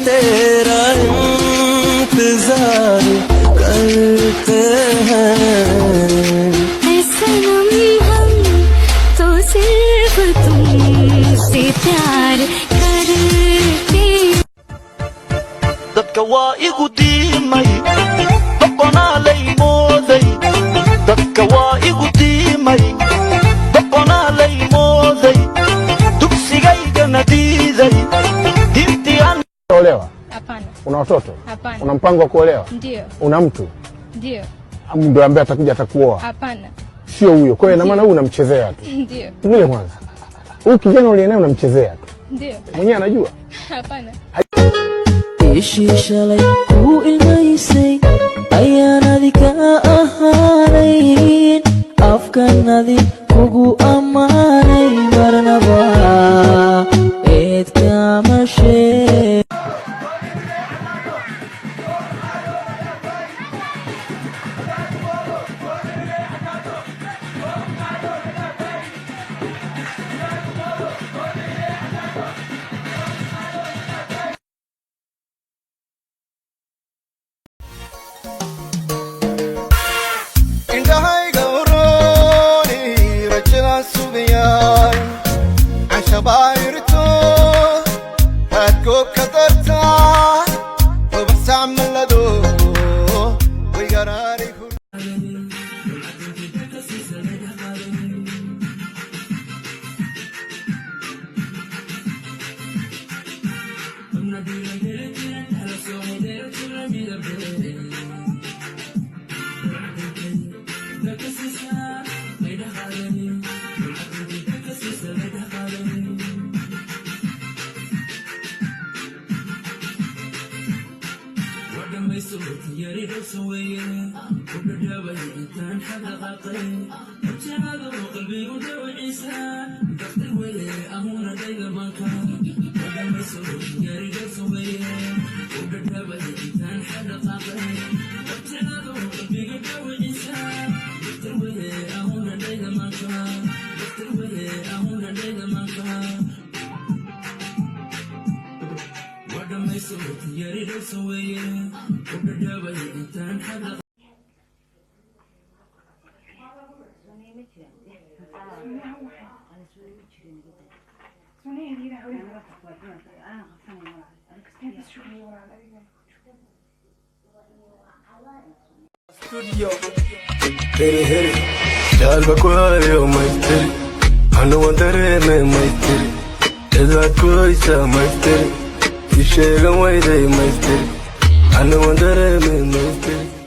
तेरा इंतजार करते हैं सनम हम तो सिर्फ तुमसे प्यार करते dadka waa igu diimay boqonaalay mooday dadka waa igu diimay boqonaalay mooday dugsigaygana diiday diintian. Olewa? Hapana. Una watoto? Hapana. Una mpango wa kuolewa? Ndio. Una mtu? Ndio. Ndio ambaye atakuja atakuoa? Hapana. Sio huyo. Kwa hiyo ina maana huyu unamchezea tu. Ndio. Ngile kwanza. Huyu kijana uliye naye unamchezea tu. Ndio. Mwenyewe anajua? Hapana. Shalay ku ilmaysay ayaanadi ka ahaanayn afkanadi kugu ammaanay marnaba eed kama sheeg. شبايرتو هاتكو كترتا وبسع من لدو ويقراري كل hit it. Dalga kwayo maitri, hanu wandare me maitri. Eza koisa maitri, ishegan waide maitri, hanu wandare me maitri.